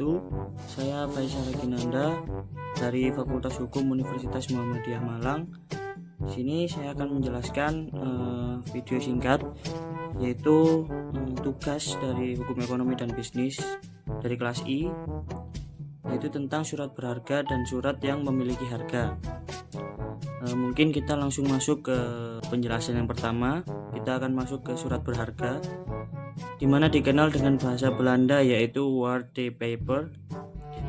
wabarakatuh. Saya Faisal Reginanda dari Fakultas Hukum Universitas Muhammadiyah Malang. Di sini saya akan menjelaskan video singkat, yaitu tugas dari Hukum Ekonomi dan Bisnis dari kelas I, yaitu tentang surat berharga dan surat yang memiliki harga. Mungkin kita langsung masuk ke penjelasan yang pertama. Kita akan masuk ke surat berharga, di mana dikenal dengan bahasa Belanda yaitu waardepaper.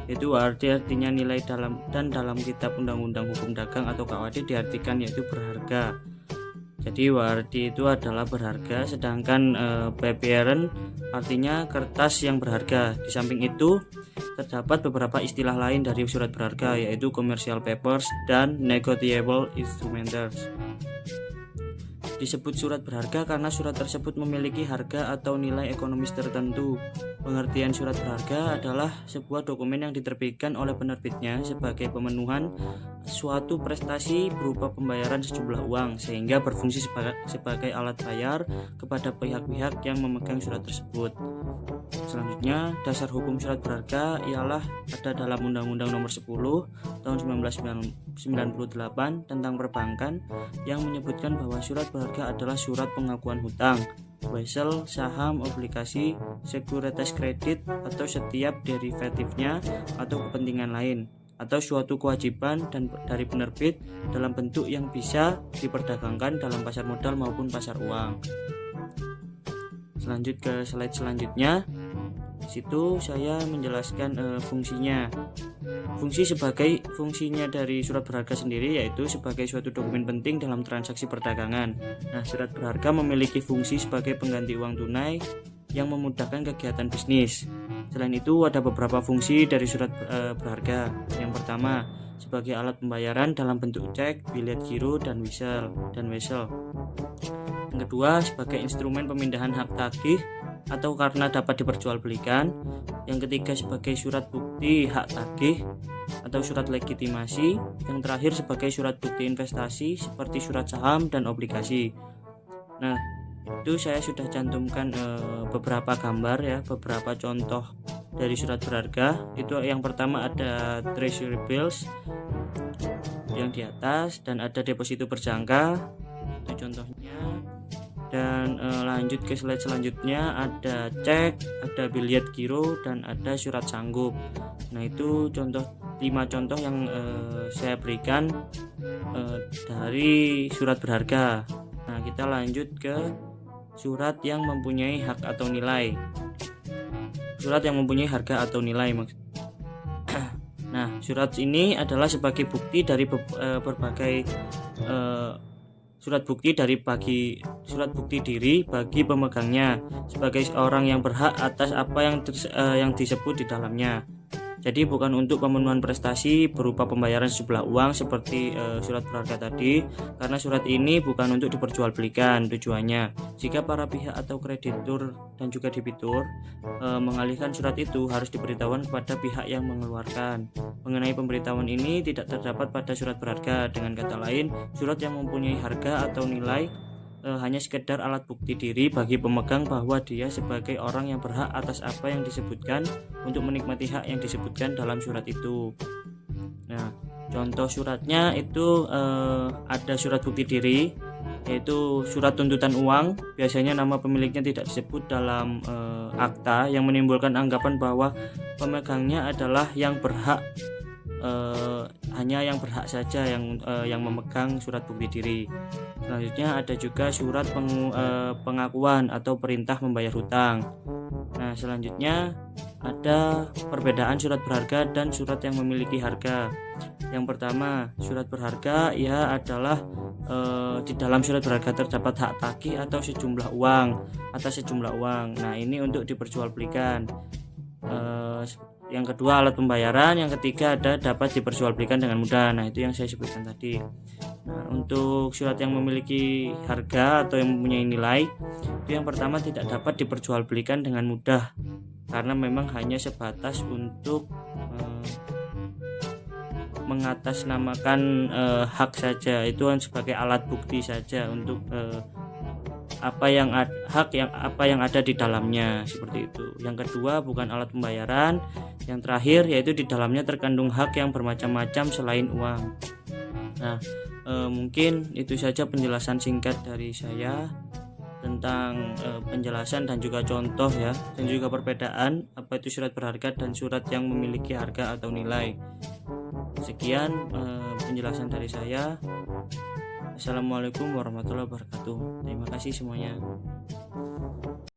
Itu artinya nilai dalam kitab Undang-Undang Hukum Dagang atau KUHD diartikan yaitu berharga. Jadi waarde itu adalah berharga, sedangkan papieren artinya kertas yang berharga. Di samping itu terdapat beberapa istilah lain dari surat berharga, yaitu commercial papers dan negotiable instruments. Disebut surat berharga karena surat tersebut memiliki harga atau nilai ekonomis tertentu. Pengertian surat berharga adalah sebuah dokumen yang diterbitkan oleh penerbitnya sebagai pemenuhan suatu prestasi berupa pembayaran sejumlah uang, sehingga berfungsi sebagai alat bayar kepada pihak-pihak yang memegang surat tersebut. Selanjutnya, dasar hukum surat berharga ialah ada dalam Undang-Undang Nomor 10 Tahun 1998 tentang perbankan, yang menyebutkan bahwa surat berharga adalah surat pengakuan hutang, wesel, saham, obligasi, sekuritas kredit, atau setiap derivatifnya atau kepentingan lain, atau suatu kewajiban dari penerbit dalam bentuk yang bisa diperdagangkan dalam pasar modal maupun pasar uang. Lanjut ke slide selanjutnya. Di situ saya menjelaskan fungsinya. Fungsinya dari surat berharga sendiri yaitu sebagai suatu dokumen penting dalam transaksi perdagangan. Nah, surat berharga memiliki fungsi sebagai pengganti uang tunai yang memudahkan kegiatan bisnis. Selain itu, ada beberapa fungsi dari surat berharga. Yang pertama, sebagai alat pembayaran dalam bentuk cek, bilet giro, dan wesel. Yang kedua, sebagai instrumen pemindahan hak tagih atau karena dapat diperjualbelikan. Yang ketiga, sebagai surat bukti hak tagih atau surat legitimasi. Yang terakhir, sebagai surat bukti investasi seperti surat saham dan obligasi. Nah, itu saya sudah cantumkan beberapa gambar ya, beberapa contoh dari surat berharga. Itu yang pertama ada treasury bills yang di atas, dan ada deposito berjangka, itu contohnya. Dan lanjut ke slide selanjutnya, ada cek, ada bilet giro, dan ada surat sanggup. Nah, itu 5 contoh yang saya berikan dari surat berharga. Nah, kita lanjut ke surat yang mempunyai hak atau nilai. Surat yang mempunyai harga atau nilai Nah, surat ini adalah sebagai bukti dari berbagai surat bukti diri bagi pemegangnya sebagai orang yang berhak atas apa yang disebut di dalamnya. Jadi bukan untuk pemenuhan prestasi berupa pembayaran sejumlah uang seperti surat berharga tadi, karena surat ini bukan untuk diperjualbelikan tujuannya. Jika para pihak atau kreditur dan juga debitur mengalihkan surat itu, harus diberitahukan kepada pihak yang mengeluarkan. Mengenai pemberitahuan ini tidak terdapat pada surat berharga. Dengan kata lain, surat yang mempunyai harga atau nilai hanya sekedar alat bukti diri bagi pemegang bahwa dia sebagai orang yang berhak atas apa yang disebutkan untuk menikmati hak yang disebutkan dalam surat itu. Nah, contoh suratnya itu ada surat bukti diri, yaitu surat tuntutan uang. Biasanya nama pemiliknya tidak disebut dalam akta, yang menimbulkan anggapan bahwa pemegangnya adalah yang berhak, hanya yang berhak saja yang memegang surat bukti diri. Selanjutnya ada juga surat pengakuan atau perintah membayar hutang. Nah, selanjutnya ada perbedaan surat berharga dan surat yang memiliki harga. Yang pertama, surat berharga ya adalah di dalam surat berharga terdapat hak tagih atau sejumlah uang atas sejumlah uang. Nah, ini untuk diperjualbelikan. Yang kedua, alat pembayaran. Yang ketiga, dapat diperjualbelikan dengan mudah. Nah, itu yang saya sebutkan tadi. Nah, untuk surat yang memiliki harga atau yang mempunyai nilai, itu yang pertama tidak dapat diperjualbelikan dengan mudah, karena memang hanya sebatas untuk mengatasnamakan hak saja. Itu sebagai alat bukti saja untuk apa yang ada di dalamnya, seperti itu. Yang kedua, bukan alat pembayaran. Yang terakhir yaitu di dalamnya terkandung hak yang bermacam-macam selain uang. Nah, mungkin itu saja penjelasan singkat dari saya tentang penjelasan dan juga contoh ya, dan juga perbedaan apa itu surat berharga dan surat yang memiliki harga atau nilai. Sekian penjelasan dari saya. Assalamualaikum warahmatullahi wabarakatuh. Terima kasih semuanya.